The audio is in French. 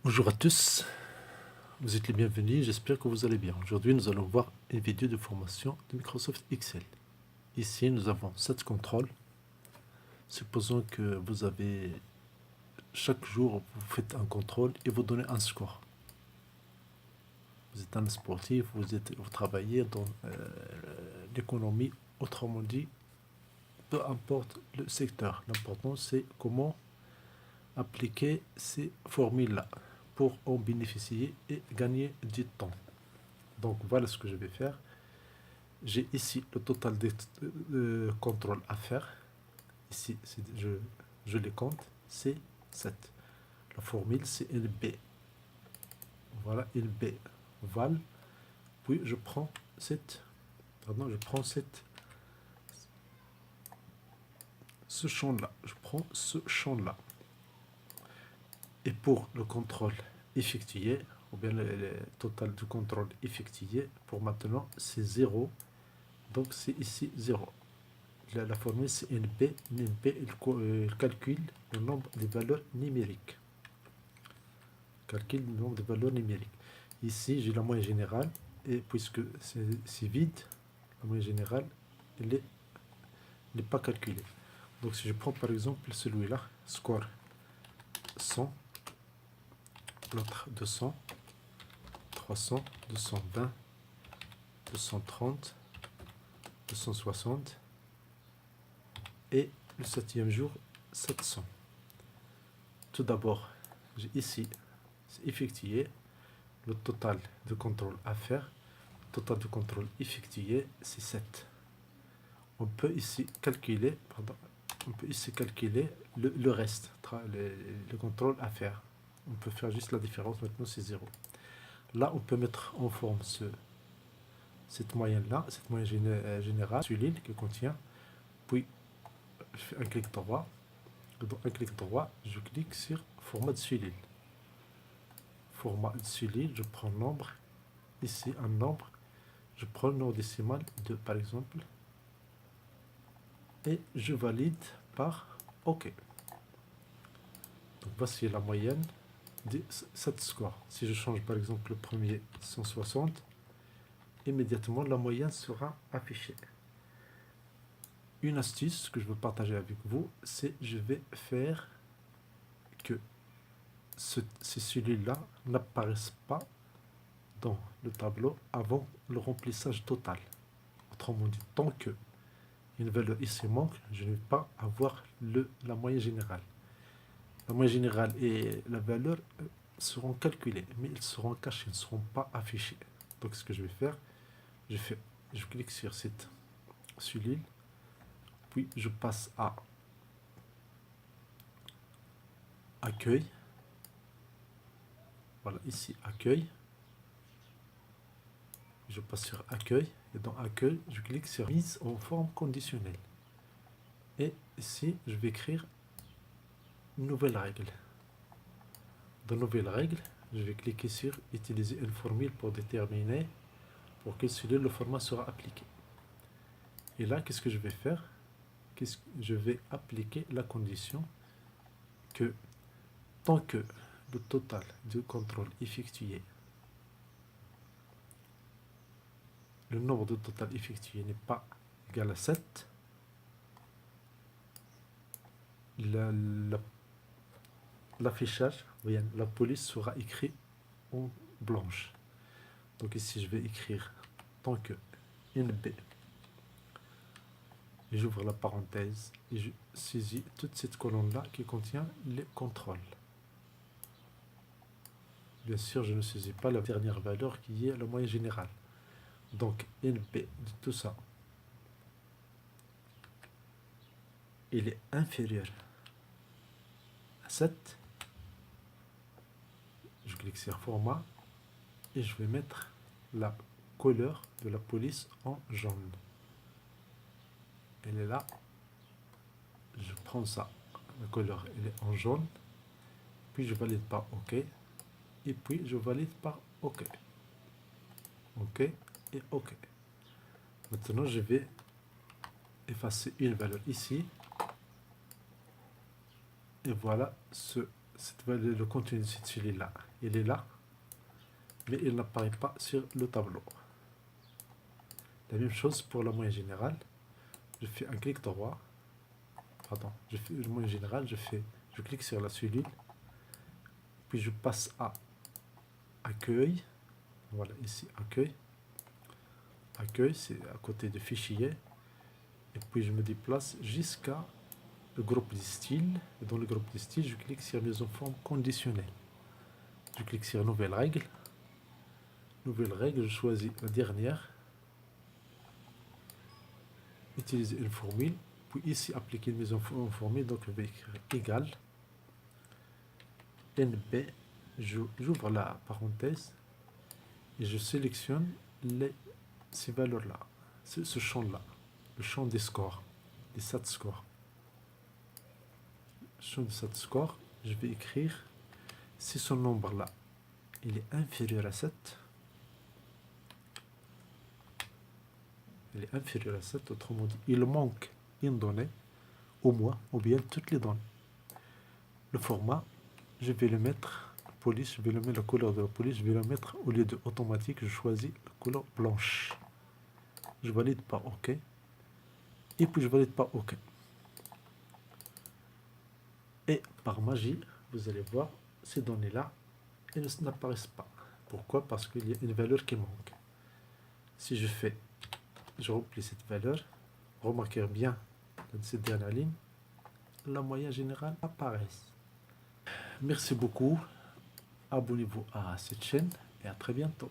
Bonjour à tous, vous êtes les bienvenus, j'espère que vous allez bien. Aujourd'hui, nous allons voir une vidéo de formation de Microsoft Excel. Ici, nous avons 7 contrôles. Supposons que vous avez, chaque jour, vous faites un contrôle et vous donnez un score. Vous êtes un sportif, vous travaillez dans l'économie, autrement dit, peu importe le secteur. L'important, c'est comment appliquer ces formules-là pour en bénéficier et gagner du temps. Donc voilà ce que je vais faire. J'ai ici le total des contrôles à faire. Ici, je les compte. C'est 7. La formule, c'est LB. Voilà, LB val. Puis je prends ce champ-là. Je prends ce champ-là. Et pour le contrôle effectué, ou bien le total du contrôle effectué, pour maintenant, c'est 0. Donc c'est ici 0. La formule c'est NP. NP, il calcule le nombre de valeurs numériques. Calcule le nombre de valeurs numériques. Ici, j'ai la moyenne générale, et puisque c'est vide, la moyenne générale, elle n'est pas calculée. Donc si je prends par exemple celui-là, score 100, l'autre 200, 300, 220, 230, 260, et le septième jour, 700. Tout d'abord, j'ai ici, c'est effectué, le total de contrôle à faire. Le total de contrôle effectué, c'est 7. On peut ici calculer, le reste, le contrôle à faire. On peut faire juste la différence, maintenant c'est 0. Là, on peut mettre en forme cette moyenne-là, cette moyenne générale, sur l'île qui contient, puis je fais un clic droit. Dans un clic droit, je clique sur format de Sulil. Format de Sulil, je prends nombre. Ici, un nombre. Je prends le nombre décimal de, par exemple. Et je valide par OK. Donc voici la moyenne de 7 scores. Si je change par exemple le premier 160, immédiatement la moyenne sera affichée. Une astuce que je veux partager avec vous, c'est je vais faire que ces cellules-là n'apparaissent pas dans le tableau avant le remplissage total. Autrement dit, tant que une valeur ici manque, je ne vais pas avoir la moyenne générale. La moyenne générale et la valeur seront calculées, mais ils seront cachés, ils ne seront pas affichés. Donc ce que je vais faire, je clique sur cette cellule, puis je passe à accueil. Voilà, ici accueil. Je passe sur accueil, et dans accueil, je clique sur mise en forme conditionnelle. Et ici, je vais écrire une nouvelle règle. Dans nouvelle règle, je vais cliquer sur utiliser une formule pour déterminer pour quelle cellule le format sera appliqué. Et là, qu'est-ce que je vais faire? Je vais appliquer la condition que tant que le total de contrôle effectué, le nombre de total effectué n'est pas égal à 7, l'affichage, la police sera écrit en blanche. Donc ici, je vais écrire tant que NB, j'ouvre la parenthèse et je saisis toute cette colonne-là qui contient les contrôles. Bien sûr, je ne saisis pas la dernière valeur qui est la moyenne générale. Donc NB de tout ça, il est inférieur à 7. Je clique sur format et je vais mettre la couleur de la police en jaune. Elle est là. Je prends ça. La couleur elle est en jaune. Puis je valide par OK. Et puis je valide par OK. OK et OK. Maintenant, je vais effacer une valeur ici. Et voilà le contenu de cette file-là, il est là, mais il n'apparaît pas sur le tableau. La même chose pour la moyenne générale. Je fais un clic droit, pardon, je fais le moyen général, je clique sur la cellule, puis je passe à accueil. Voilà, ici accueil. Accueil, c'est à côté de fichier. Et puis je me déplace jusqu'à le groupe de styles. Et dans le groupe de styles, je clique sur mise en forme conditionnelle. Je clique sur nouvelle règle. Nouvelle règle, je choisis la dernière. Utiliser une formule. Puis ici, appliquer une mise en formule. Donc je vais écrire égal. NB, j'ouvre la parenthèse. Et je sélectionne ces valeurs-là. Ce champ-là. Le champ des scores. Des SAT scores. Champ de SAT score, je vais écrire si ce nombre-là il est inférieur à 7. Il est inférieur à 7, autrement dit, il manque une donnée, au moins, ou bien toutes les données. Le format, je vais le mettre, police, je vais le mettre la couleur de la police, je vais le mettre au lieu de automatique, je choisis la couleur blanche. Je valide par OK. Et puis je valide par OK. Et par magie, vous allez voir, ces données-là, elles n'apparaissent pas. Pourquoi? Parce qu'il y a une valeur qui manque. Si je remplis cette valeur, remarquez bien dans cette dernière ligne, la moyenne générale apparaît. Merci beaucoup. Abonnez-vous à cette chaîne et à très bientôt.